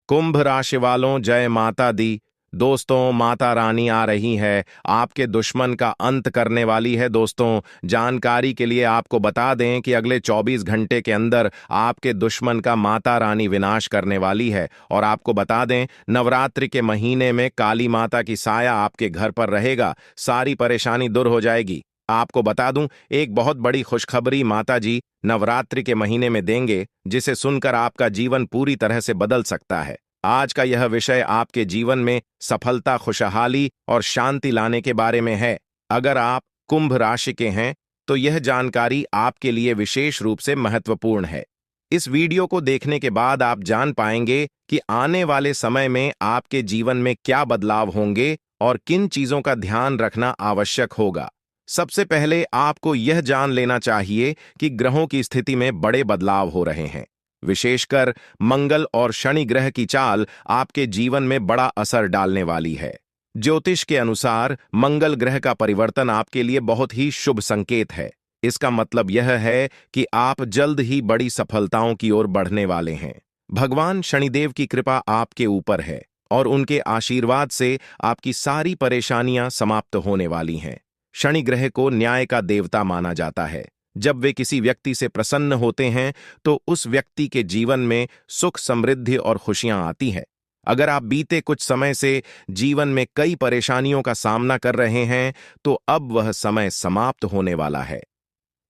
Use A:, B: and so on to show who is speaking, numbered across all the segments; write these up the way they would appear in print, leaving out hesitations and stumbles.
A: कुंभ राशि वालों, जय माता दी। दोस्तों, माता रानी आ रही है, आपके दुश्मन का अंत करने वाली है। दोस्तों, जानकारी के लिए आपको बता दें कि अगले 24 घंटे के अंदर आपके दुश्मन का माता रानी विनाश करने वाली है। और आपको बता दें, नवरात्रि के महीने में काली माता की साया आपके घर पर रहेगा, सारी परेशानी दूर हो जाएगी। आपको बता दूं, एक बहुत बड़ी खुशखबरी माता जी नवरात्रि के महीने में देंगे, जिसे सुनकर आपका जीवन पूरी तरह से बदल सकता है। आज का यह विषय आपके जीवन में सफलता, खुशहाली और शांति लाने के बारे में है। अगर आप कुंभ राशि के हैं, तो यह जानकारी आपके लिए विशेष रूप से महत्वपूर्ण है। इस वीडियो को देखने के बाद आप जान पाएंगे कि आने वाले समय में आपके जीवन में क्या बदलाव होंगे और किन चीजों का ध्यान रखना आवश्यक होगा। सबसे पहले आपको यह जान लेना चाहिए कि ग्रहों की स्थिति में बड़े बदलाव हो रहे हैं। विशेषकर मंगल और शनि ग्रह की चाल आपके जीवन में बड़ा असर डालने वाली है। ज्योतिष के अनुसार मंगल ग्रह का परिवर्तन आपके लिए बहुत ही शुभ संकेत है। इसका मतलब यह है कि आप जल्द ही बड़ी सफलताओं की ओर बढ़ने वाले हैं। भगवान शनिदेव की कृपा आपके ऊपर है और उनके आशीर्वाद से आपकी सारी परेशानियां समाप्त होने वाली हैं। शनि ग्रह को न्याय का देवता माना जाता है। जब वे किसी व्यक्ति से प्रसन्न होते हैं, तो उस व्यक्ति के जीवन में सुख, समृद्धि और खुशियां आती हैं। अगर आप बीते कुछ समय से जीवन में कई परेशानियों का सामना कर रहे हैं, तो अब वह समय समाप्त होने वाला है।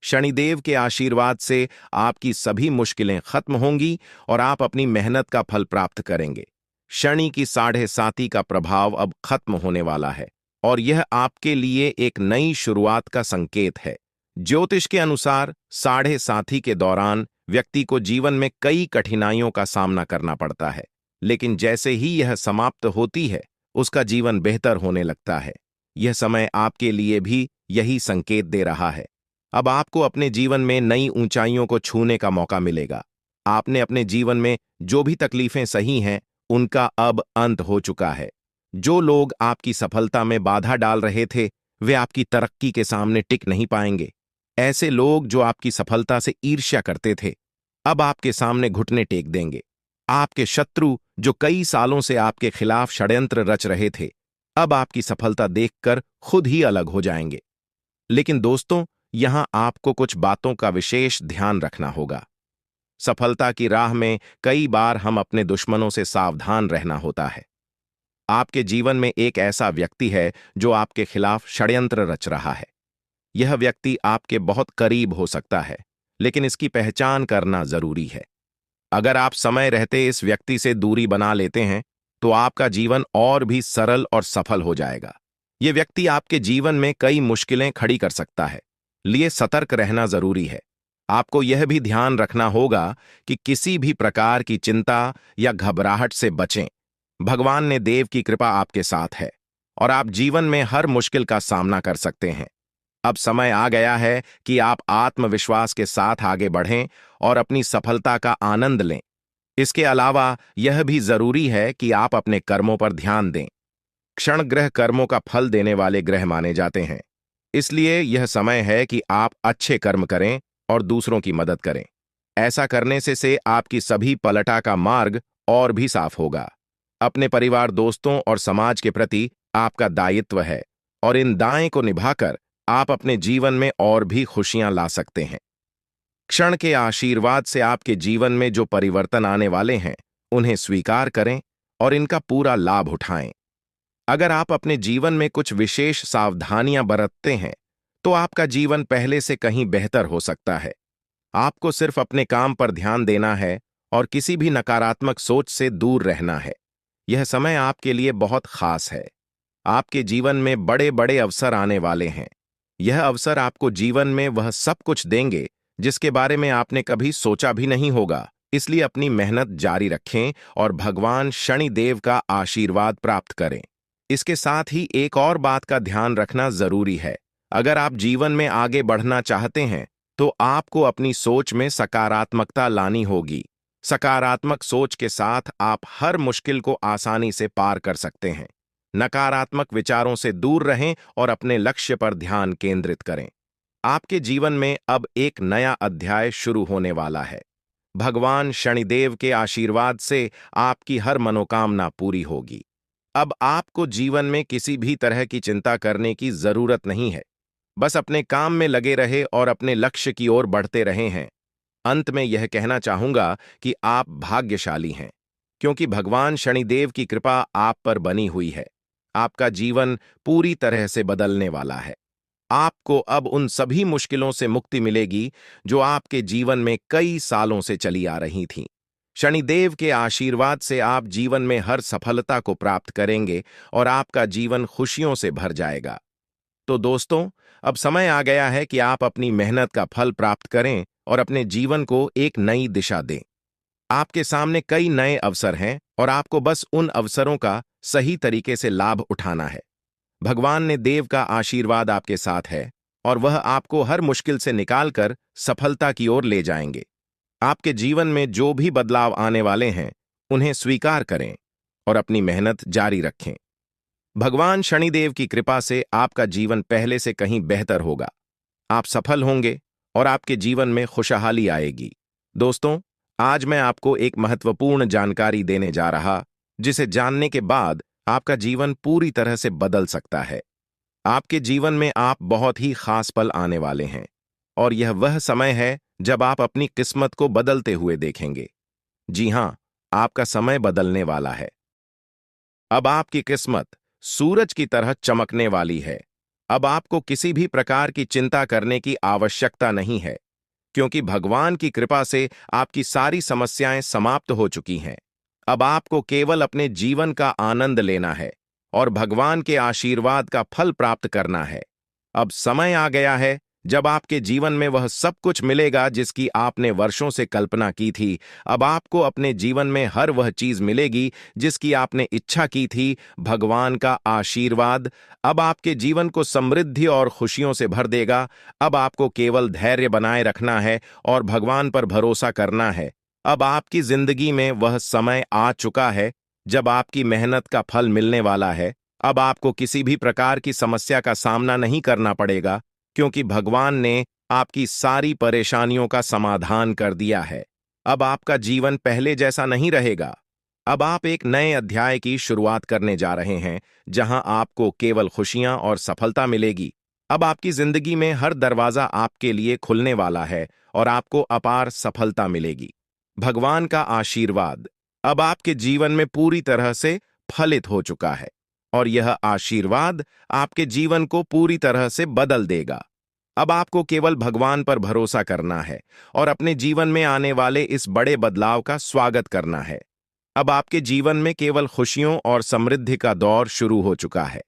A: शनिदेव के आशीर्वाद से आपकी सभी मुश्किलें खत्म होंगी और आप अपनी मेहनत का फल प्राप्त करेंगे। शनि की 7.5 का प्रभाव अब खत्म होने वाला है और यह आपके लिए एक नई शुरुआत का संकेत है। ज्योतिष के अनुसार 7.5 के दौरान व्यक्ति को जीवन में कई कठिनाइयों का सामना करना पड़ता है, लेकिन जैसे ही यह समाप्त होती है, उसका जीवन बेहतर होने लगता है। यह समय आपके लिए भी यही संकेत दे रहा है। अब आपको अपने जीवन में नई ऊंचाइयों को छूने का मौका मिलेगा। आपने अपने जीवन में जो भी तकलीफें सही हैं, उनका अब अंत हो चुका है। जो लोग आपकी सफलता में बाधा डाल रहे थे, वे आपकी तरक्की के सामने टिक नहीं पाएंगे। ऐसे लोग जो आपकी सफलता से ईर्ष्या करते थे, अब आपके सामने घुटने टेक देंगे। आपके शत्रु जो कई सालों से आपके खिलाफ षड्यंत्र रच रहे थे, अब आपकी सफलता देखकर खुद ही अलग हो जाएंगे। लेकिन दोस्तों, यहां आपको कुछ बातों का विशेष ध्यान रखना होगा। सफलता की राह में कई बार हम अपने दुश्मनों से सावधान रहना होता है। आपके जीवन में एक ऐसा व्यक्ति है जो आपके खिलाफ षड्यंत्र रच रहा है। यह व्यक्ति आपके बहुत करीब हो सकता है, लेकिन इसकी पहचान करना जरूरी है। अगर आप समय रहते इस व्यक्ति से दूरी बना लेते हैं, तो आपका जीवन और भी सरल और सफल हो जाएगा। यह व्यक्ति आपके जीवन में कई मुश्किलें खड़ी कर सकता है, लिए सतर्क रहना जरूरी है। आपको यह भी ध्यान रखना होगा कि किसी भी प्रकार की चिंता या घबराहट से बचें। भगवान ने देव की कृपा आपके साथ है और आप जीवन में हर मुश्किल का सामना कर सकते हैं। अब समय आ गया है कि आप आत्मविश्वास के साथ आगे बढ़ें और अपनी सफलता का आनंद लें। इसके अलावा यह भी जरूरी है कि आप अपने कर्मों पर ध्यान दें। क्षण ग्रह कर्मों का फल देने वाले ग्रह माने जाते हैं, इसलिए यह समय है कि आप अच्छे कर्म करें और दूसरों की मदद करें। ऐसा करने से आपकी सभी पलटा का मार्ग और भी साफ होगा। अपने परिवार, दोस्तों और समाज के प्रति आपका दायित्व है और इन दायित्वों को निभाकर आप अपने जीवन में और भी खुशियां ला सकते हैं। क्षण के आशीर्वाद से आपके जीवन में जो परिवर्तन आने वाले हैं, उन्हें स्वीकार करें और इनका पूरा लाभ उठाएं। अगर आप अपने जीवन में कुछ विशेष सावधानियां बरतते हैं, तो आपका जीवन पहले से कहीं बेहतर हो सकता है। आपको सिर्फ अपने काम पर ध्यान देना है और किसी भी नकारात्मक सोच से दूर रहना है। यह समय आपके लिए बहुत खास है। आपके जीवन में बड़े बड़े अवसर आने वाले हैं। यह अवसर आपको जीवन में वह सब कुछ देंगे जिसके बारे में आपने कभी सोचा भी नहीं होगा। इसलिए अपनी मेहनत जारी रखें और भगवान शनि देव का आशीर्वाद प्राप्त करें। इसके साथ ही एक और बात का ध्यान रखना जरूरी है। अगर आप जीवन में आगे बढ़ना चाहते हैं, तो आपको अपनी सोच में सकारात्मकता लानी होगी। सकारात्मक सोच के साथ आप हर मुश्किल को आसानी से पार कर सकते हैं। नकारात्मक विचारों से दूर रहें और अपने लक्ष्य पर ध्यान केंद्रित करें। आपके जीवन में अब एक नया अध्याय शुरू होने वाला है। भगवान शनिदेव के आशीर्वाद से आपकी हर मनोकामना पूरी होगी। अब आपको जीवन में किसी भी तरह की चिंता करने की जरूरत नहीं है। बस अपने काम में लगे रहे और अपने लक्ष्य की ओर बढ़ते रहे हैं। अंत में यह कहना चाहूंगा कि आप भाग्यशाली हैं, क्योंकि भगवान शनिदेव की कृपा आप पर बनी हुई है। आपका जीवन पूरी तरह से बदलने वाला है। आपको अब उन सभी मुश्किलों से मुक्ति मिलेगी जो आपके जीवन में कई सालों से चली आ रही थीं। शनिदेव के आशीर्वाद से आप जीवन में हर सफलता को प्राप्त करेंगे और आपका जीवन खुशियों से भर जाएगा। तो दोस्तों, अब समय आ गया है कि आप अपनी मेहनत का फल प्राप्त करें और अपने जीवन को एक नई दिशा दें। आपके सामने कई नए अवसर हैं और आपको बस उन अवसरों का सही तरीके से लाभ उठाना है। भगवान ने देव का आशीर्वाद आपके साथ है और वह आपको हर मुश्किल से निकालकर सफलता की ओर ले जाएंगे। आपके जीवन में जो भी बदलाव आने वाले हैं, उन्हें स्वीकार करें और अपनी मेहनत जारी रखें। भगवान शनिदेव की कृपा से आपका जीवन पहले से कहीं बेहतर होगा। आप सफल होंगे और आपके जीवन में खुशहाली आएगी। दोस्तों, आज मैं आपको एक महत्वपूर्ण जानकारी देने जा रहा, जिसे जानने के बाद आपका जीवन पूरी तरह से बदल सकता है। आपके जीवन में आप बहुत ही खास पल आने वाले हैं और यह वह समय है जब आप अपनी किस्मत को बदलते हुए देखेंगे। जी हां, आपका समय बदलने वाला है। अब आपकी किस्मत सूरज की तरह चमकने वाली है। अब आपको किसी भी प्रकार की चिंता करने की आवश्यकता नहीं है, क्योंकि भगवान की कृपा से आपकी सारी समस्याएं समाप्त हो चुकी हैं। अब आपको केवल अपने जीवन का आनंद लेना है और भगवान के आशीर्वाद का फल प्राप्त करना है। अब समय आ गया है जब आपके जीवन में वह सब कुछ मिलेगा जिसकी आपने वर्षों से कल्पना की थी। अब आपको अपने जीवन में हर वह चीज मिलेगी जिसकी आपने इच्छा की थी। भगवान का आशीर्वाद अब आपके जीवन को समृद्धि और खुशियों से भर देगा। अब आपको केवल धैर्य बनाए रखना है और भगवान पर भरोसा करना है। अब आपकी जिंदगी में वह समय आ चुका है जब आपकी मेहनत का फल मिलने वाला है। अब आपको किसी भी प्रकार की समस्या का सामना नहीं करना पड़ेगा, क्योंकि भगवान ने आपकी सारी परेशानियों का समाधान कर दिया है। अब आपका जीवन पहले जैसा नहीं रहेगा। अब आप एक नए अध्याय की शुरुआत करने जा रहे हैं, जहां आपको केवल खुशियां और सफलता मिलेगी। अब आपकी जिंदगी में हर दरवाजा आपके लिए खुलने वाला है और आपको अपार सफलता मिलेगी। भगवान का आशीर्वाद अब आपके जीवन में पूरी तरह से फलित हो चुका है और यह आशीर्वाद आपके जीवन को पूरी तरह से बदल देगा। अब आपको केवल भगवान पर भरोसा करना है और अपने जीवन में आने वाले इस बड़े बदलाव का स्वागत करना है। अब आपके जीवन में केवल खुशियों और समृद्धि का दौर शुरू हो चुका है।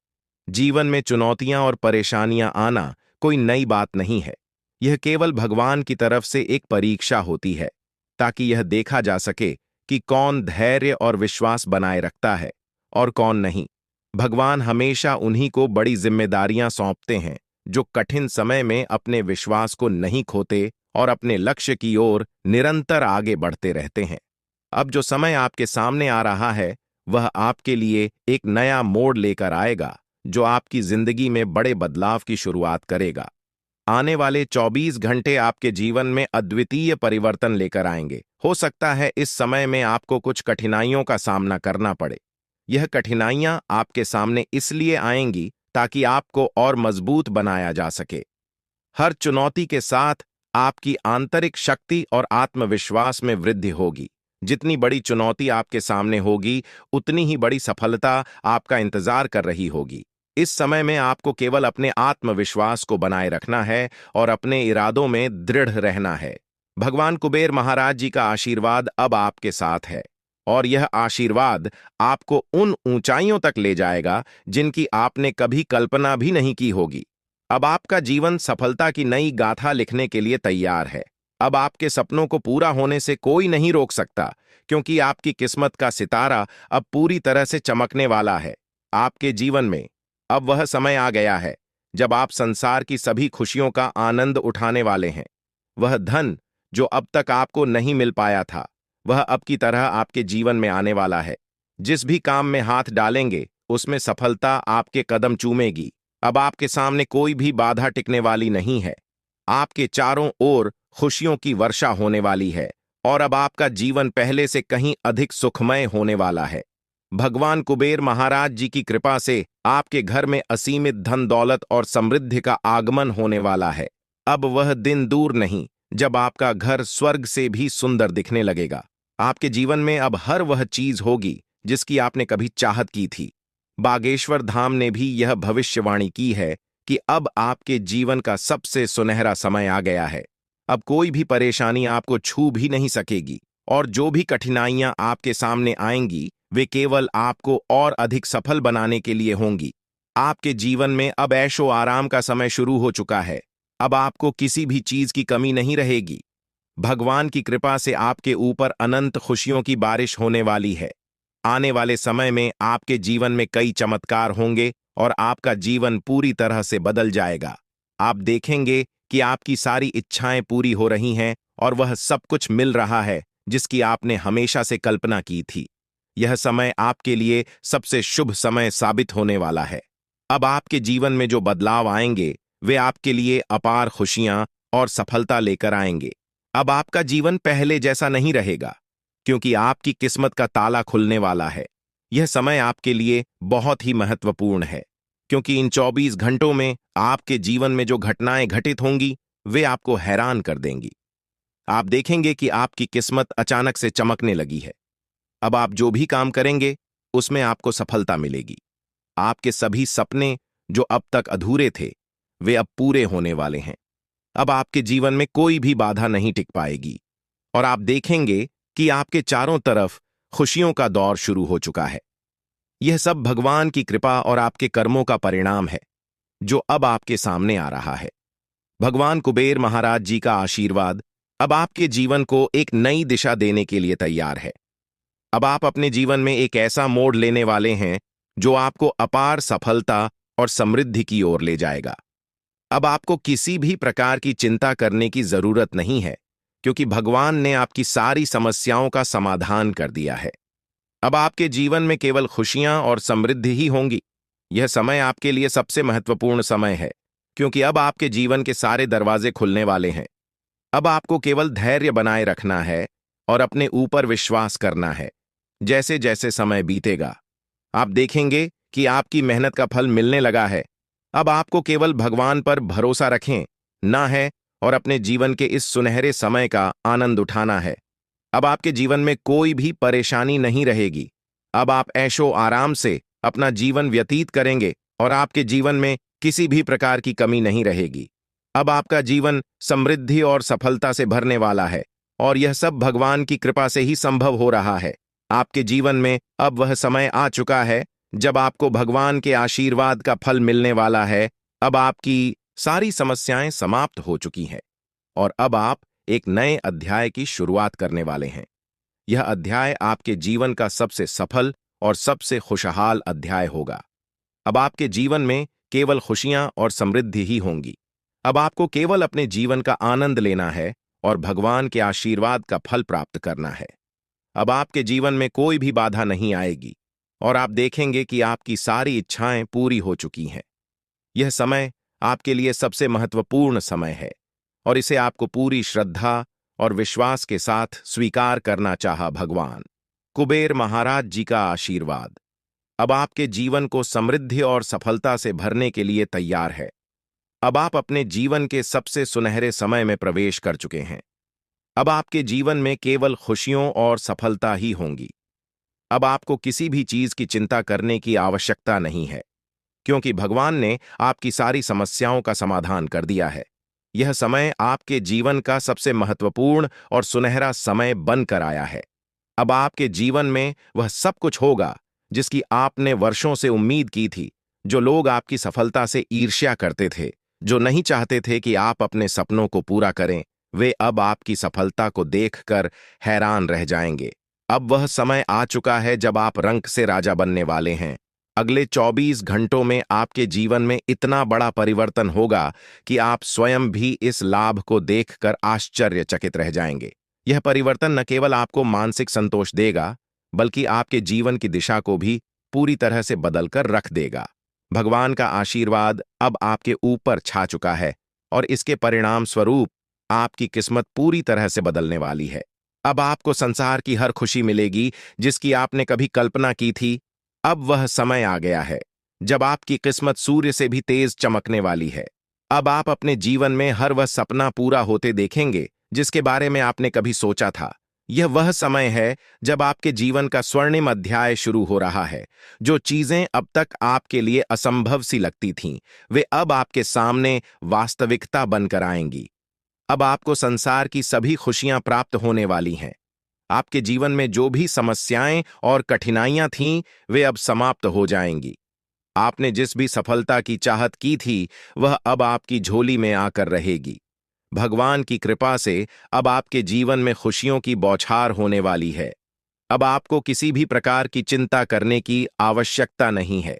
A: जीवन में चुनौतियां और परेशानियां आना कोई नई बात नहीं है। यह केवल भगवान की तरफ से एक परीक्षा होती है, ताकि यह देखा जा सके कि कौन धैर्य और विश्वास बनाए रखता है और कौन नहीं। भगवान हमेशा उन्हीं को बड़ी जिम्मेदारियां सौंपते हैं जो कठिन समय में अपने विश्वास को नहीं खोते और अपने लक्ष्य की ओर निरंतर आगे बढ़ते रहते हैं। अब जो समय आपके सामने आ रहा है, वह आपके लिए एक नया मोड़ लेकर आएगा, जो आपकी जिंदगी में बड़े बदलाव की शुरुआत करेगा। आने वाले 24 घंटे आपके जीवन में अद्वितीय परिवर्तन लेकर आएंगे। हो सकता है इस समय में आपको कुछ कठिनाइयों का सामना करना पड़े। यह कठिनाइयां आपके सामने इसलिए आएंगी ताकि आपको और मजबूत बनाया जा सके। हर चुनौती के साथ आपकी आंतरिक शक्ति और आत्मविश्वास में वृद्धि होगी। जितनी बड़ी चुनौती आपके सामने होगी, उतनी ही बड़ी सफलता आपका इंतजार कर रही होगी। इस समय में आपको केवल अपने आत्मविश्वास को बनाए रखना है और अपने इरादों में दृढ़ रहना है। भगवान कुबेर महाराज जी का आशीर्वाद अब आपके साथ है और यह आशीर्वाद आपको उन ऊंचाइयों तक ले जाएगा जिनकी आपने कभी कल्पना भी नहीं की होगी। अब आपका जीवन सफलता की नई गाथा लिखने के लिए तैयार है। अब आपके सपनों को पूरा होने से कोई नहीं रोक सकता, क्योंकि आपकी किस्मत का सितारा अब पूरी तरह से चमकने वाला है। आपके जीवन में अब वह समय आ गया है जब आप संसार की सभी खुशियों का आनंद उठाने वाले हैं। वह धन जो अब तक आपको नहीं मिल पाया था, वह अब की तरह आपके जीवन में आने वाला है। जिस भी काम में हाथ डालेंगे, उसमें सफलता आपके कदम चूमेगी। अब आपके सामने कोई भी बाधा टिकने वाली नहीं है। आपके चारों ओर खुशियों की वर्षा होने वाली है और अब आपका जीवन पहले से कहीं अधिक सुखमय होने वाला है। भगवान कुबेर महाराज जी की कृपा से आपके घर में असीमित धन दौलत और समृद्धि का आगमन होने वाला है। अब वह दिन दूर नहीं जब आपका घर स्वर्ग से भी सुंदर दिखने लगेगा। आपके जीवन में अब हर वह चीज होगी जिसकी आपने कभी चाहत की थी। बागेश्वर धाम ने भी यह भविष्यवाणी की है कि अब आपके जीवन का सबसे सुनहरा समय आ गया है। अब कोई भी परेशानी आपको छू भी नहीं सकेगी, और जो भी कठिनाइयां आपके सामने आएंगी वे केवल आपको और अधिक सफल बनाने के लिए होंगी। आपके जीवन में अब ऐशो आराम का समय शुरू हो चुका है। अब आपको किसी भी चीज की कमी नहीं रहेगी। भगवान की कृपा से आपके ऊपर अनंत खुशियों की बारिश होने वाली है। आने वाले समय में आपके जीवन में कई चमत्कार होंगे और आपका जीवन पूरी तरह से बदल जाएगा। आप देखेंगे कि आपकी सारी इच्छाएं पूरी हो रही हैं और वह सब कुछ मिल रहा है जिसकी आपने हमेशा से कल्पना की थी। यह समय आपके लिए सबसे शुभ समय साबित होने वाला है। अब आपके जीवन में जो बदलाव आएंगे वे आपके लिए अपार खुशियां और सफलता लेकर आएंगे। अब आपका जीवन पहले जैसा नहीं रहेगा, क्योंकि आपकी किस्मत का ताला खुलने वाला है। यह समय आपके लिए बहुत ही महत्वपूर्ण है, क्योंकि इन 24 घंटों में आपके जीवन में जो घटनाएं घटित होंगी वे आपको हैरान कर देंगी। आप देखेंगे कि आपकी किस्मत अचानक से चमकने लगी है। अब आप जो भी काम करेंगे उसमें आपको सफलता मिलेगी। आपके सभी सपने जो अब तक अधूरे थे वे अब पूरे होने वाले हैं। अब आपके जीवन में कोई भी बाधा नहीं टिक पाएगी, और आप देखेंगे कि आपके चारों तरफ खुशियों का दौर शुरू हो चुका है। यह सब भगवान की कृपा और आपके कर्मों का परिणाम है जो अब आपके सामने आ रहा है। भगवान कुबेर महाराज जी का आशीर्वाद अब आपके जीवन को एक नई दिशा देने के लिए तैयार है। अब आप अपने जीवन में एक ऐसा मोड़ लेने वाले हैं जो आपको अपार सफलता और समृद्धि की ओर ले जाएगा। अब आपको किसी भी प्रकार की चिंता करने की जरूरत नहीं है, क्योंकि भगवान ने आपकी सारी समस्याओं का समाधान कर दिया है। अब आपके जीवन में केवल खुशियां और समृद्धि ही होंगी। यह समय आपके लिए सबसे महत्वपूर्ण समय है, क्योंकि अब आपके जीवन के सारे दरवाजे खुलने वाले हैं। अब आपको केवल धैर्य बनाए रखना है और अपने ऊपर विश्वास करना है। जैसे जैसे समय बीतेगा आप देखेंगे कि आपकी मेहनत का फल मिलने लगा है। अब आपको केवल भगवान पर भरोसा रखें ना है और अपने जीवन के इस सुनहरे समय का आनंद उठाना है। अब आपके जीवन में कोई भी परेशानी नहीं रहेगी। अब आप ऐशो आराम से अपना जीवन व्यतीत करेंगे और आपके जीवन में किसी भी प्रकार की कमी नहीं रहेगी। अब आपका जीवन समृद्धि और सफलता से भरने वाला है, और यह सब भगवान की कृपा से ही संभव हो रहा है। आपके जीवन में अब वह समय आ चुका है जब आपको भगवान के आशीर्वाद का फल मिलने वाला है। अब आपकी सारी समस्याएं समाप्त हो चुकी हैं और अब आप एक नए अध्याय की शुरुआत करने वाले हैं। यह अध्याय आपके जीवन का सबसे सफल और सबसे खुशहाल अध्याय होगा। अब आपके जीवन में केवल खुशियां और समृद्धि ही होंगी। अब आपको केवल अपने जीवन का आनंद लेना है और भगवान के आशीर्वाद का फल प्राप्त करना है। अब आपके जीवन में कोई भी बाधा नहीं आएगी और आप देखेंगे कि आपकी सारी इच्छाएं पूरी हो चुकी हैं। यह समय आपके लिए सबसे महत्वपूर्ण समय है और इसे आपको पूरी श्रद्धा और विश्वास के साथ स्वीकार करना चाहा। भगवान कुबेर महाराज जी का आशीर्वाद अब आपके जीवन को समृद्धि और सफलता से भरने के लिए तैयार है। अब आप अपने जीवन के सबसे सुनहरे समय में प्रवेश कर चुके हैं। अब आपके जीवन में केवल खुशियों और सफलता ही होंगी। अब आपको किसी भी चीज की चिंता करने की आवश्यकता नहीं है, क्योंकि भगवान ने आपकी सारी समस्याओं का समाधान कर दिया है। यह समय आपके जीवन का सबसे महत्वपूर्ण और सुनहरा समय बनकर आया है। अब आपके जीवन में वह सब कुछ होगा जिसकी आपने वर्षों से उम्मीद की थी। जो लोग आपकी सफलता से ईर्ष्या करते थे, जो नहीं चाहते थे कि आप अपने सपनों को पूरा करें, वे अब आपकी सफलता को देखकर हैरान रह जाएंगे। अब वह समय आ चुका है जब आप रंक से राजा बनने वाले हैं। अगले 24 घंटों में आपके जीवन में इतना बड़ा परिवर्तन होगा कि आप स्वयं भी इस लाभ को देखकर आश्चर्यचकित रह जाएंगे। यह परिवर्तन न केवल आपको मानसिक संतोष देगा, बल्कि आपके जीवन की दिशा को भी पूरी तरह से बदलकर रख देगा। भगवान का आशीर्वाद अब आपके ऊपर छा चुका है और इसके परिणाम स्वरूप आपकी किस्मत पूरी तरह से बदलने वाली है। अब आपको संसार की हर खुशी मिलेगी जिसकी आपने कभी कल्पना की थी। अब वह समय आ गया है जब आपकी किस्मत सूर्य से भी तेज चमकने वाली है। अब आप अपने जीवन में हर वह सपना पूरा होते देखेंगे जिसके बारे में आपने कभी सोचा था। यह वह समय है जब आपके जीवन का स्वर्णिम अध्याय शुरू हो रहा है। जो चीजें अब तक आपके लिए असंभव सी लगती थीं, वे अब आपके सामने वास्तविकता बनकर आएंगी। अब आपको संसार की सभी खुशियां प्राप्त होने वाली हैं। आपके जीवन में जो भी समस्याएं और कठिनाइयां थीं, वे अब समाप्त हो जाएंगी। आपने जिस भी सफलता की चाहत की थी, वह अब आपकी झोली में आकर रहेगी। भगवान की कृपा से अब आपके जीवन में खुशियों की बौछार होने वाली है। अब आपको किसी भी प्रकार की चिंता करने की आवश्यकता नहीं है,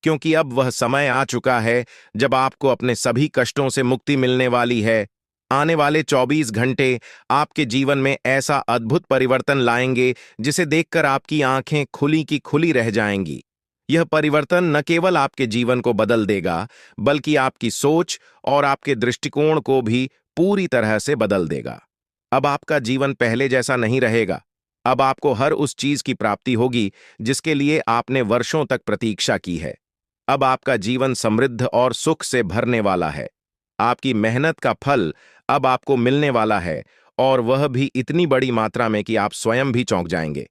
A: क्योंकि अब वह समय आ चुका है जब आपको अपने सभी कष्टों से मुक्ति मिलने वाली है। आने वाले 24 घंटे आपके जीवन में ऐसा अद्भुत परिवर्तन लाएंगे जिसे देखकर आपकी आंखें खुली की खुली रह जाएंगी। यह परिवर्तन न केवल आपके जीवन को बदल देगा, बल्कि आपकी सोच और आपके दृष्टिकोण को भी पूरी तरह से बदल देगा। अब आपका जीवन पहले जैसा नहीं रहेगा। अब आपको हर उस चीज की प्राप्ति होगी जिसके लिए आपने वर्षों तक प्रतीक्षा की है। अब आपका जीवन समृद्ध और सुख से भरने वाला है। आपकी मेहनत का फल अब आपको मिलने वाला है, और वह भी इतनी बड़ी मात्रा में कि आप स्वयं भी चौंक जाएंगे।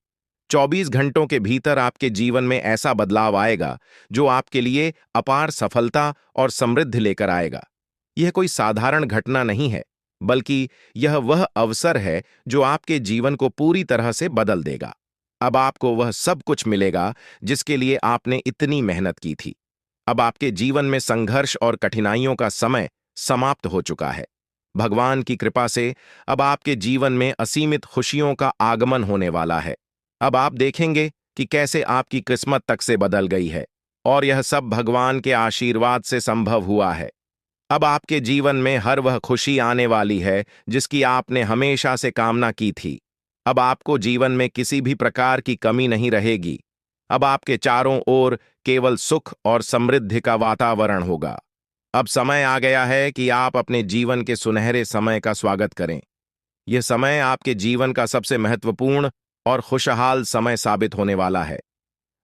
A: 24 घंटों के भीतर आपके जीवन में ऐसा बदलाव आएगा जो आपके लिए अपार सफलता और समृद्धि लेकर आएगा। यह कोई साधारण घटना नहीं है, बल्कि यह वह अवसर है जो आपके जीवन को पूरी तरह से बदल देगा। अब आपको वह सब कुछ मिलेगा जिसके लिए आपने इतनी मेहनत की थी। अब आपके जीवन में संघर्ष और कठिनाइयों का समय समाप्त हो चुका है। भगवान की कृपा से अब आपके जीवन में असीमित खुशियों का आगमन होने वाला है। अब आप देखेंगे कि कैसे आपकी किस्मत तक से बदल गई है, और यह सब भगवान के आशीर्वाद से संभव हुआ है। अब आपके जीवन में हर वह खुशी आने वाली है जिसकी आपने हमेशा से कामना की थी। अब आपको जीवन में किसी भी प्रकार की कमी नहीं रहेगी। अब आपके चारों ओर केवल सुख और समृद्धि का वातावरण होगा। अब समय आ गया है कि आप अपने जीवन के सुनहरे समय का स्वागत करें। यह समय आपके जीवन का सबसे महत्वपूर्ण और खुशहाल समय साबित होने वाला है।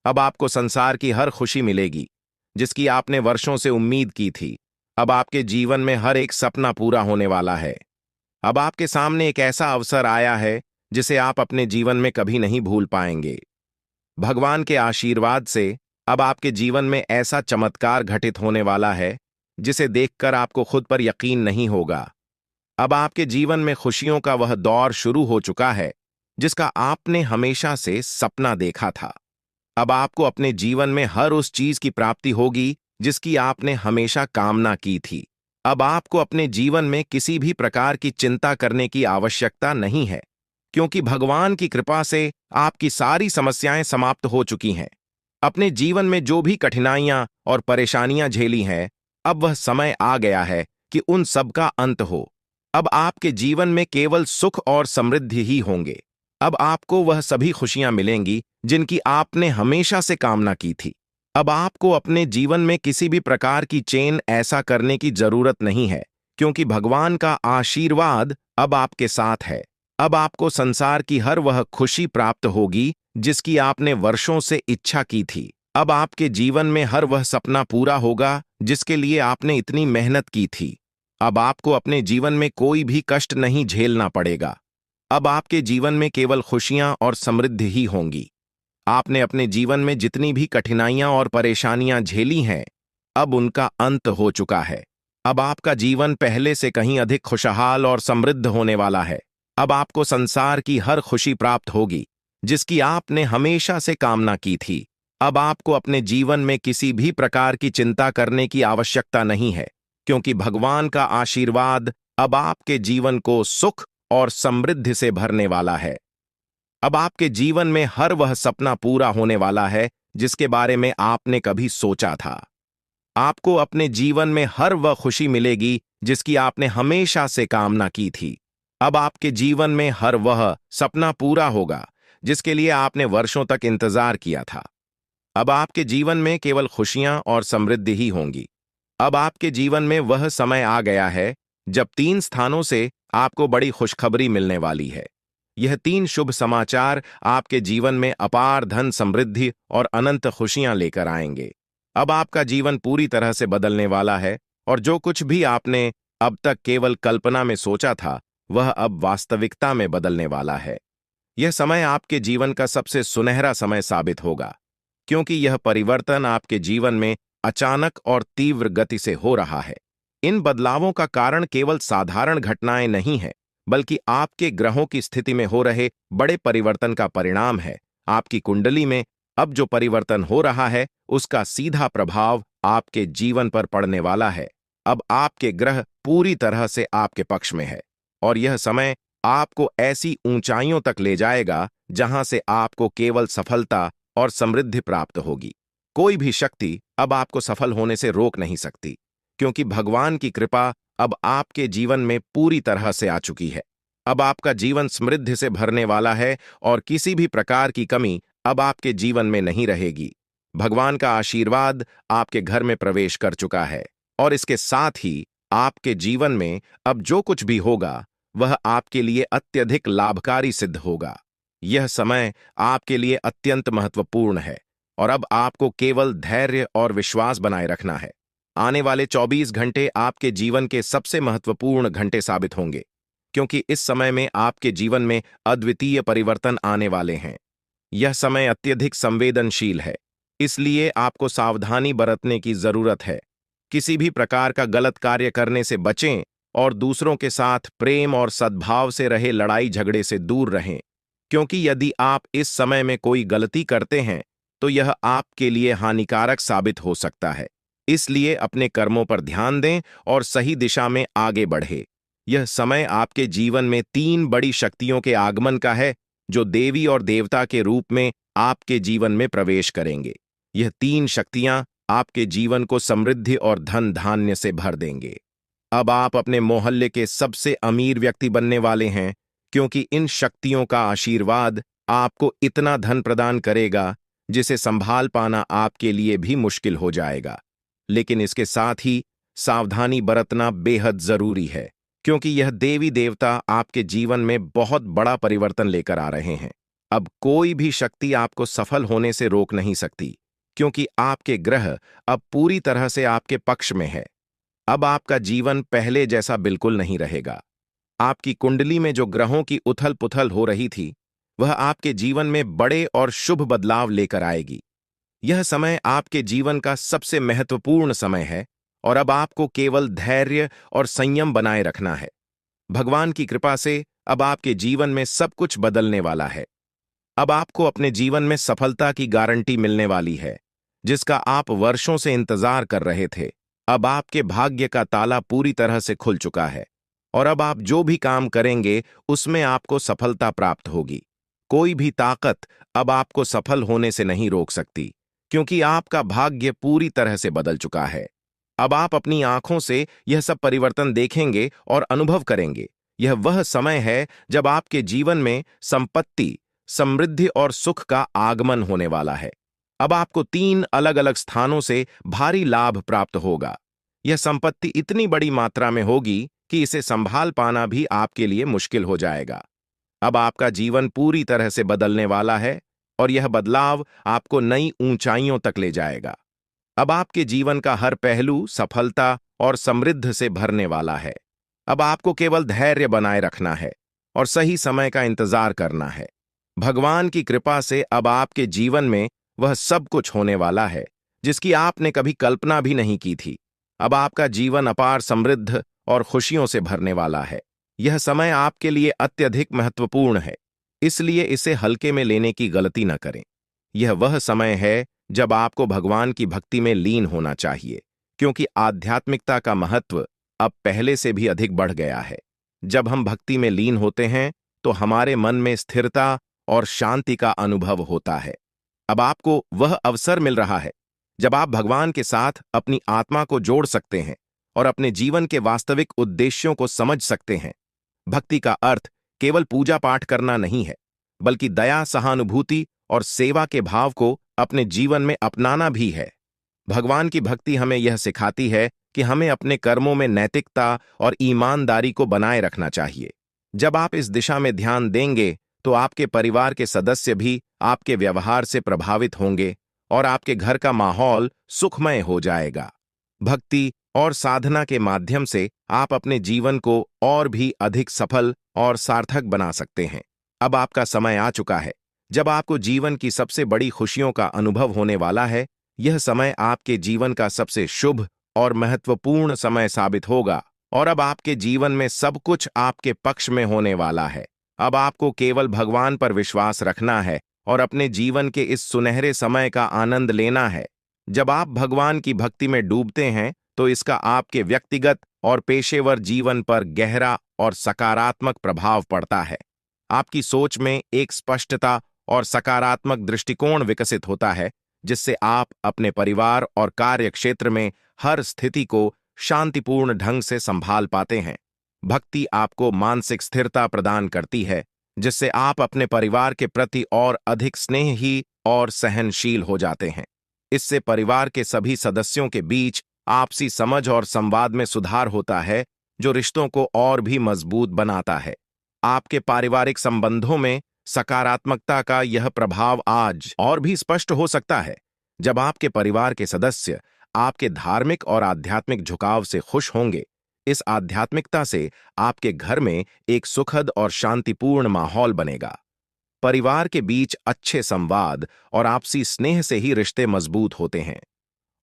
A: अब आपको संसार की हर खुशी मिलेगी जिसकी आपने वर्षों से उम्मीद की थी। अब आपके जीवन में हर एक सपना पूरा होने वाला है। अब आपके सामने एक ऐसा अवसर आया है जिसे आप अपने जीवन में कभी नहीं भूल पाएंगे। भगवान के आशीर्वाद से अब आपके जीवन में ऐसा चमत्कार घटित होने वाला है जिसे देखकर आपको खुद पर यकीन नहीं होगा। अब आपके जीवन में खुशियों का वह दौर शुरू हो चुका है जिसका आपने हमेशा से सपना देखा था। अब आपको अपने जीवन में हर उस चीज की प्राप्ति होगी जिसकी आपने हमेशा कामना की थी। अब आपको अपने जीवन में किसी भी प्रकार की चिंता करने की आवश्यकता नहीं है, क्योंकि भगवान की कृपा से आपकी सारी समस्याएं समाप्त हो चुकी हैं। अपने जीवन में जो भी कठिनाइयां और परेशानियां झेली हैं, अब वह समय आ गया है कि उन सब का अंत हो। अब आपके जीवन में केवल सुख और समृद्धि ही होंगे। अब आपको वह सभी खुशियां मिलेंगी जिनकी आपने हमेशा से कामना की थी। अब आपको अपने जीवन में किसी भी प्रकार की चेन ऐसा करने की जरूरत नहीं है, क्योंकि भगवान का आशीर्वाद अब आपके साथ है। अब आपको संसार की हर वह खुशी प्राप्त होगी जिसकी आपने वर्षों से इच्छा की थी। अब आपके जीवन में हर वह सपना पूरा होगा जिसके लिए आपने इतनी मेहनत की थी। अब आपको अपने जीवन में कोई भी कष्ट नहीं झेलना पड़ेगा। अब आपके जीवन में केवल खुशियां और समृद्धि ही होंगी। आपने अपने जीवन में जितनी भी कठिनाइयां और परेशानियां झेली हैं, अब उनका अंत हो चुका है। अब आपका जीवन पहले से कहीं अधिक खुशहाल और समृद्ध होने वाला है। अब आपको संसार की हर खुशी प्राप्त होगी जिसकी आपने हमेशा से कामना की थी। अब आपको अपने जीवन में किसी भी प्रकार की चिंता करने की आवश्यकता नहीं है, क्योंकि भगवान का आशीर्वाद अब आपके जीवन को सुख और समृद्धि से भरने वाला है। अब आपके जीवन में हर वह सपना पूरा होने वाला है जिसके बारे में आपने कभी सोचा था। आपको अपने जीवन में हर वह खुशी मिलेगी जिसकी आपने हमेशा से कामना की थी। अब आपके जीवन में हर वह सपना पूरा होगा जिसके लिए आपने वर्षों तक इंतजार किया था। अब आपके जीवन में केवल खुशियां और समृद्धि ही होंगी। अब आपके जीवन में वह समय आ गया है जब 3 स्थानों से आपको बड़ी खुशखबरी मिलने वाली है। यह 3 शुभ समाचार आपके जीवन में अपार धन समृद्धि और अनंत खुशियां लेकर आएंगे। अब आपका जीवन पूरी तरह से बदलने वाला है और जो कुछ भी आपने अब तक केवल कल्पना में सोचा था, वह अब वास्तविकता में बदलने वाला है। यह समय आपके जीवन का सबसे सुनहरा समय साबित होगा, क्योंकि यह परिवर्तन आपके जीवन में अचानक और तीव्र गति से हो रहा है। इन बदलावों का कारण केवल साधारण घटनाएं नहीं है, बल्कि आपके ग्रहों की स्थिति में हो रहे बड़े परिवर्तन का परिणाम है। आपकी कुंडली में अब जो परिवर्तन हो रहा है, उसका सीधा प्रभाव आपके जीवन पर पड़ने वाला है। अब आपके ग्रह पूरी तरह से आपके पक्ष में है और यह समय आपको ऐसी ऊंचाइयों तक ले जाएगा जहां से आपको केवल सफलता और समृद्धि प्राप्त होगी। कोई भी शक्ति अब आपको सफल होने से रोक नहीं सकती, क्योंकि भगवान की कृपा अब आपके जीवन में पूरी तरह से आ चुकी है। अब आपका जीवन समृद्धि से भरने वाला है और किसी भी प्रकार की कमी अब आपके जीवन में नहीं रहेगी। भगवान का आशीर्वाद आपके घर में प्रवेश कर चुका है और इसके साथ ही आपके जीवन में अब जो कुछ भी होगा, वह आपके लिए अत्यधिक लाभकारी सिद्ध होगा। यह समय आपके लिए अत्यंत महत्वपूर्ण है और अब आपको केवल धैर्य और विश्वास बनाए रखना है। आने वाले 24 घंटे आपके जीवन के सबसे महत्वपूर्ण घंटे साबित होंगे, क्योंकि इस समय में आपके जीवन में अद्वितीय परिवर्तन आने वाले हैं। यह समय अत्यधिक संवेदनशील है, इसलिए आपको सावधानी बरतने की जरूरत है। किसी भी प्रकार का गलत कार्य करने से बचें और दूसरों के साथ प्रेम और सद्भाव से रहे लड़ाई झगड़े से दूर रहें, क्योंकि यदि आप इस समय में कोई गलती करते हैं तो यह आपके लिए हानिकारक साबित हो सकता है। इसलिए अपने कर्मों पर ध्यान दें और सही दिशा में आगे बढ़े। यह समय आपके जीवन में 3 बड़ी शक्तियों के आगमन का है, जो देवी और देवता के रूप में आपके जीवन में प्रवेश करेंगे। यह 3 शक्तियां आपके जीवन को समृद्धि और धन धान्य से भर देंगे। अब आप अपने मोहल्ले के सबसे अमीर व्यक्ति बनने वाले हैं, क्योंकि इन शक्तियों का आशीर्वाद आपको इतना धन प्रदान करेगा जिसे संभाल पाना आपके लिए भी मुश्किल हो जाएगा। लेकिन इसके साथ ही सावधानी बरतना बेहद जरूरी है, क्योंकि यह देवी देवता आपके जीवन में बहुत बड़ा परिवर्तन लेकर आ रहे हैं। अब कोई भी शक्ति आपको सफल होने से रोक नहीं सकती, क्योंकि आपके ग्रह अब पूरी तरह से आपके पक्ष में है। अब आपका जीवन पहले जैसा बिल्कुल नहीं रहेगा। आपकी कुंडली में जो ग्रहों की उथल पुथल हो रही थी, वह आपके जीवन में बड़े और शुभ बदलाव लेकर आएगी। यह समय आपके जीवन का सबसे महत्वपूर्ण समय है और अब आपको केवल धैर्य और संयम बनाए रखना है। भगवान की कृपा से अब आपके जीवन में सब कुछ बदलने वाला है। अब आपको अपने जीवन में सफलता की गारंटी मिलने वाली है, जिसका आप वर्षों से इंतजार कर रहे थे। अब आपके भाग्य का ताला पूरी तरह से खुल चुका है और अब आप जो भी काम करेंगे उसमें आपको सफलता प्राप्त होगी। कोई भी ताकत अब आपको सफल होने से नहीं रोक सकती, क्योंकि आपका भाग्य पूरी तरह से बदल चुका है। अब आप अपनी आंखों से यह सब परिवर्तन देखेंगे और अनुभव करेंगे। यह वह समय है जब आपके जीवन में संपत्ति, समृद्धि और सुख का आगमन होने वाला है। अब आपको 3 अलग-अलग स्थानों से भारी लाभ प्राप्त होगा। यह संपत्ति इतनी बड़ी मात्रा में होगी कि इसे संभाल पाना भी आपके लिए मुश्किल हो जाएगा। अब आपका जीवन पूरी तरह से बदलने वाला है और यह बदलाव आपको नई ऊंचाइयों तक ले जाएगा। अब आपके जीवन का हर पहलू सफलता और समृद्धि से भरने वाला है। अब आपको केवल धैर्य बनाए रखना है और सही समय का इंतजार करना है। भगवान की कृपा से अब आपके जीवन में वह सब कुछ होने वाला है जिसकी आपने कभी कल्पना भी नहीं की थी। अब आपका जीवन अपार समृद्ध और खुशियों से भरने वाला है। यह समय आपके लिए अत्यधिक महत्वपूर्ण है, इसलिए इसे हल्के में लेने की गलती न करें। यह वह समय है जब आपको भगवान की भक्ति में लीन होना चाहिए, क्योंकि आध्यात्मिकता का महत्व अब पहले से भी अधिक बढ़ गया है। जब हम भक्ति में लीन होते हैं तो हमारे मन में स्थिरता और शांति का अनुभव होता है। अब आपको वह अवसर मिल रहा है जब आप भगवान के साथ अपनी आत्मा को जोड़ सकते हैं और अपने जीवन के वास्तविक उद्देश्यों को समझ सकते हैं। भक्ति का अर्थ केवल पूजा पाठ करना नहीं है, बल्कि दया, सहानुभूति और सेवा के भाव को अपने जीवन में अपनाना भी है। भगवान की भक्ति हमें यह सिखाती है कि हमें अपने कर्मों में नैतिकता और ईमानदारी को बनाए रखना चाहिए। जब आप इस दिशा में ध्यान देंगे तो आपके परिवार के सदस्य भी आपके व्यवहार से प्रभावित होंगे और आपके घर का माहौल सुखमय हो जाएगा। भक्ति और साधना के माध्यम से आप अपने जीवन को और भी अधिक सफल और सार्थक बना सकते हैं। अब आपका समय आ चुका है जब आपको जीवन की सबसे बड़ी खुशियों का अनुभव होने वाला है। यह समय आपके जीवन का सबसे शुभ और महत्वपूर्ण समय साबित होगा और अब आपके जीवन में सब कुछ आपके पक्ष में होने वाला है। अब आपको केवल भगवान पर विश्वास रखना है और अपने जीवन के इस सुनहरे समय का आनंद लेना है। जब आप भगवान की भक्ति में डूबते हैं तो इसका आपके व्यक्तिगत और पेशेवर जीवन पर गहरा और सकारात्मक प्रभाव पड़ता है। आपकी सोच में एक स्पष्टता और सकारात्मक दृष्टिकोण विकसित होता है, जिससे आप अपने परिवार और कार्य क्षेत्र में हर स्थिति को शांतिपूर्ण ढंग से संभाल पाते हैं। भक्ति आपको मानसिक स्थिरता प्रदान करती है, जिससे आप अपने परिवार के प्रति और अधिक स्नेही और सहनशील हो जाते हैं। इससे परिवार के सभी सदस्यों के बीच आपसी समझ और संवाद में सुधार होता है, जो रिश्तों को और भी मजबूत बनाता है। आपके पारिवारिक संबंधों में सकारात्मकता का यह प्रभाव आज और भी स्पष्ट हो सकता है, जब आपके परिवार के सदस्य आपके धार्मिक और आध्यात्मिक झुकाव से खुश होंगे। इस आध्यात्मिकता से आपके घर में एक सुखद और शांतिपूर्ण माहौल बनेगा। परिवार के बीच अच्छे संवाद और आपसी स्नेह से ही रिश्ते मजबूत होते हैं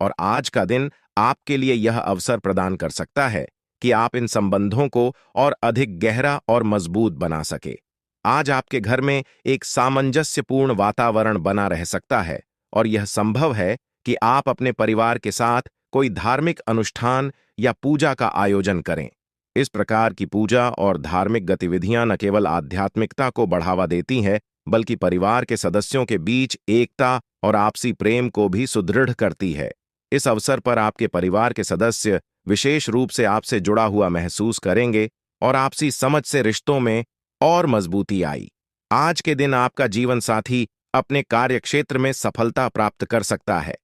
A: और आज का दिन आपके लिए यह अवसर प्रदान कर सकता है कि आप इन संबंधों को और अधिक गहरा और मजबूत बना सके। आज आपके घर में एक सामंजस्यपूर्ण वातावरण बना रह सकता है और यह संभव है कि आप अपने परिवार के साथ कोई धार्मिक अनुष्ठान या पूजा का आयोजन करें। इस प्रकार की पूजा और धार्मिक गतिविधियां न केवल आध्यात्मिकता को बढ़ावा देती हैं, बल्कि परिवार के सदस्यों के बीच एकता और आपसी प्रेम को भी सुदृढ़ करती है। इस अवसर पर आपके परिवार के सदस्य विशेष रूप से आपसे जुड़ा हुआ महसूस करेंगे और आपसी समझ से रिश्तों में और मजबूती आई। आज के दिन आपका जीवन साथी अपने कार्यक्षेत्र में सफलता प्राप्त कर सकता है।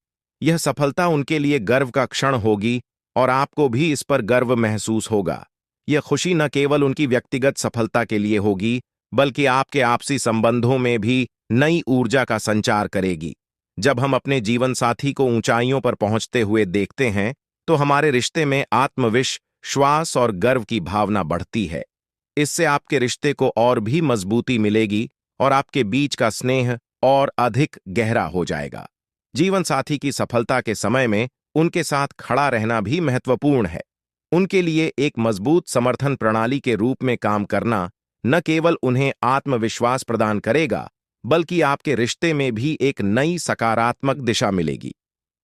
A: यह सफलता उनके लिए गर्व का क्षण होगी और आपको भी इस पर गर्व महसूस होगा। यह खुशी न केवल उनकी व्यक्तिगत सफलता के लिए होगी, बल्कि आपके आपसी संबंधों में भी नई ऊर्जा का संचार करेगी। जब हम अपने जीवन साथी को ऊंचाइयों पर पहुंचते हुए देखते हैं, तो हमारे रिश्ते में आत्मविश्वास और गर्व की भावना बढ़ती है। इससे आपके रिश्ते को और भी मजबूती मिलेगी और आपके बीच का स्नेह और अधिक गहरा हो जाएगा। जीवन साथी की सफलता के समय में उनके साथ खड़ा रहना भी महत्वपूर्ण है। उनके लिए एक मजबूत समर्थन प्रणाली के रूप में काम करना न केवल उन्हें आत्मविश्वास प्रदान करेगा, बल्कि आपके रिश्ते में भी एक नई सकारात्मक दिशा मिलेगी।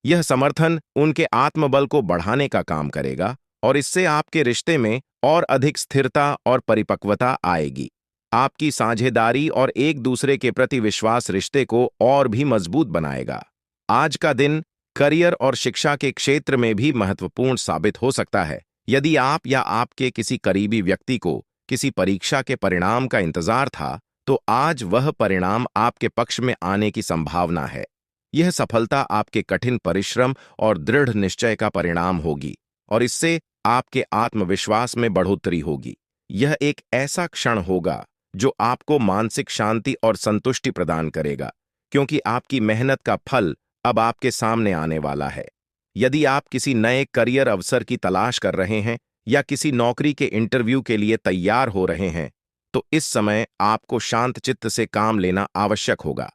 A: यह समर्थन उनके आत्मबल को बढ़ाने का काम करेगा और इससे आपके रिश्ते में और अधिक स्थिरता और परिपक्वता आएगी। आपकी साझेदारी और एक दूसरे के प्रति विश्वास रिश्ते को और भी मजबूत बनाएगा। आज का दिन करियर और शिक्षा के क्षेत्र में भी महत्वपूर्ण साबित हो सकता है। यदि आप या आपके किसी करीबी व्यक्ति को किसी परीक्षा के परिणाम का इंतजार था, तो आज वह परिणाम आपके पक्ष में आने की संभावना है। यह सफलता आपके कठिन परिश्रम और दृढ़ निश्चय का परिणाम होगी और इससे आपके आत्मविश्वास में बढ़ोतरी होगी। यह एक ऐसा क्षण होगा जो आपको मानसिक शांति और संतुष्टि प्रदान करेगा, क्योंकि आपकी मेहनत का फल अब आपके सामने आने वाला है। यदि आप किसी नए करियर अवसर की तलाश कर रहे हैं या किसी नौकरी के इंटरव्यू के लिए तैयार हो रहे हैं, तो इस समय आपको शांत चित्त से काम लेना आवश्यक होगा।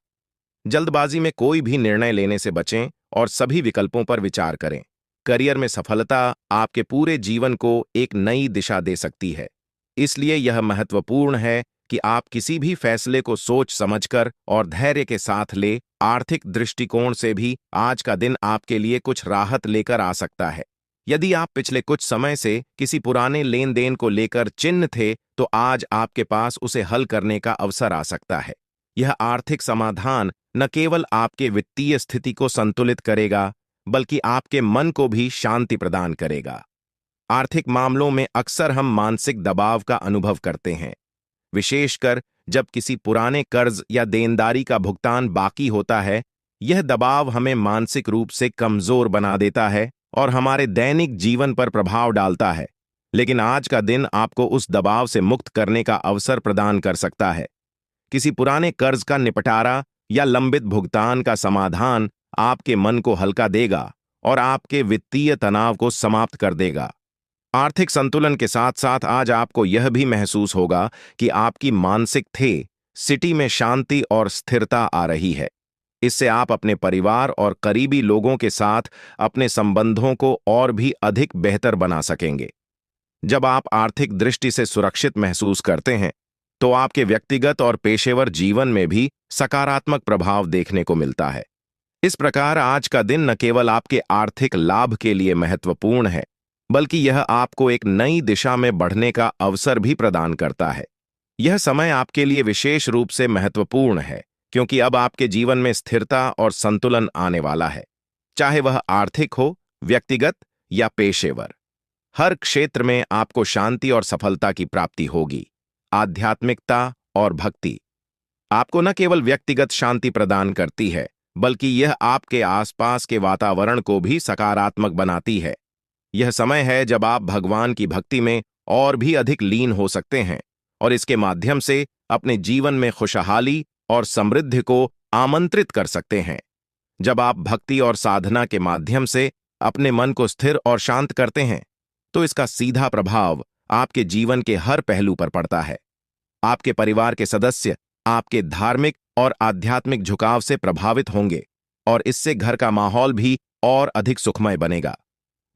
A: जल्दबाजी में कोई भी निर्णय लेने से बचें और सभी विकल्पों पर विचार करें। करियर में सफलता आपके पूरे जीवन को एक नई दिशा दे सकती है। इसलिए यह महत्वपूर्ण है कि आप किसी भी फैसले को सोच समझकर और धैर्य के साथ ले। आर्थिक दृष्टिकोण से भी आज का दिन आपके लिए कुछ राहत लेकर आ सकता है। यदि आप पिछले कुछ समय से किसी पुराने लेन देन को लेकर चिंतित थे, तो आज आपके पास उसे हल करने का अवसर आ सकता है। यह आर्थिक समाधान न केवल आपके वित्तीय स्थिति को संतुलित करेगा, बल्कि आपके मन को भी शांति प्रदान करेगा। आर्थिक मामलों में अक्सर हम मानसिक दबाव का अनुभव करते हैं, विशेषकर जब किसी पुराने कर्ज या देनदारी का भुगतान बाकी होता है। यह दबाव हमें मानसिक रूप से कमजोर बना देता है और हमारे दैनिक जीवन पर प्रभाव डालता है। लेकिन आज का दिन आपको उस दबाव से मुक्त करने का अवसर प्रदान कर सकता है, किसी पुराने कर्ज का निपटारा या लंबित भुगतान का समाधान आपके मन को हल्का देगा और आपके वित्तीय तनाव को समाप्त कर देगा। आर्थिक संतुलन के साथ साथ आज आपको यह भी महसूस होगा कि आपकी मानसिक स्थिति में शांति और स्थिरता आ रही है। इससे आप अपने परिवार और करीबी लोगों के साथ अपने संबंधों को और भी अधिक बेहतर बना सकेंगे। जब आप आर्थिक दृष्टि से सुरक्षित महसूस करते हैं, तो आपके व्यक्तिगत और पेशेवर जीवन में भी सकारात्मक प्रभाव देखने को मिलता है। इस प्रकार आज का दिन न केवल आपके आर्थिक लाभ के लिए महत्वपूर्ण है, बल्कि यह आपको एक नई दिशा में बढ़ने का अवसर भी प्रदान करता है। यह समय आपके लिए विशेष रूप से महत्वपूर्ण है, क्योंकि अब आपके जीवन में स्थिरता और संतुलन आने वाला है। चाहे वह आर्थिक हो, व्यक्तिगत या पेशेवर, हर क्षेत्र में आपको शांति और सफलता की प्राप्ति होगी। आध्यात्मिकता और भक्ति आपको न केवल व्यक्तिगत शांति प्रदान करती है, बल्कि यह आपके आसपास के वातावरण को भी सकारात्मक बनाती है। यह समय है जब आप भगवान की भक्ति में और भी अधिक लीन हो सकते हैं और इसके माध्यम से अपने जीवन में खुशहाली और समृद्धि को आमंत्रित कर सकते हैं। जब आप भक्ति और साधना के माध्यम से अपने मन को स्थिर और शांत करते हैं, तो इसका सीधा प्रभाव आपके जीवन के हर पहलू पर पड़ता है। आपके परिवार के सदस्य आपके धार्मिक और आध्यात्मिक झुकाव से प्रभावित होंगे और इससे घर का माहौल भी और अधिक सुखमय बनेगा।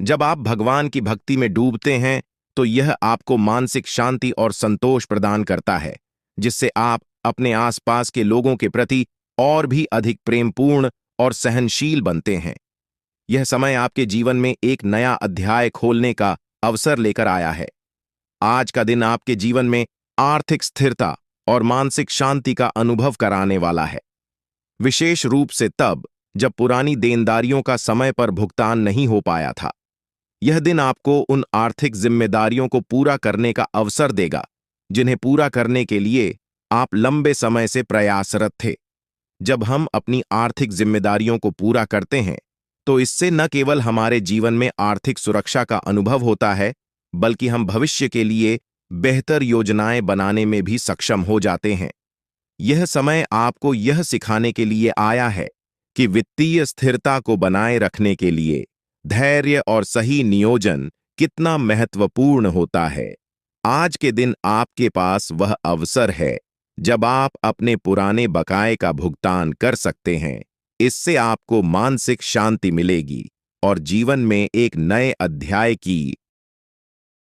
A: जब आप भगवान की भक्ति में डूबते हैं, तो यह आपको मानसिक शांति और संतोष प्रदान करता है, जिससे आप अपने आसपास के लोगों के प्रति और भी अधिक प्रेमपूर्ण और सहनशील बनते हैं। यह समय आपके जीवन में एक नया अध्याय खोलने का अवसर लेकर आया है। आज का दिन आपके जीवन में आर्थिक स्थिरता और मानसिक शांति का अनुभव कराने वाला है, विशेष रूप से तब जब पुरानी देनदारियों का समय पर भुगतान नहीं हो पाया था। यह दिन आपको उन आर्थिक जिम्मेदारियों को पूरा करने का अवसर देगा, जिन्हें पूरा करने के लिए आप लंबे समय से प्रयासरत थे। जब हम अपनी आर्थिक जिम्मेदारियों को पूरा करते हैं, तो इससे न केवल हमारे जीवन में आर्थिक सुरक्षा का अनुभव होता है, बल्कि हम भविष्य के लिए बेहतर योजनाएं बनाने में भी सक्षम हो जाते हैं। यह समय आपको यह सिखाने के लिए आया है कि वित्तीय स्थिरता को बनाए रखने के लिए धैर्य और सही नियोजन कितना महत्वपूर्ण होता है। आज के दिन आपके पास वह अवसर है जब आप अपने पुराने बकाये का भुगतान कर सकते हैं। इससे आपको मानसिक शांति मिलेगी और जीवन में एक नए अध्याय की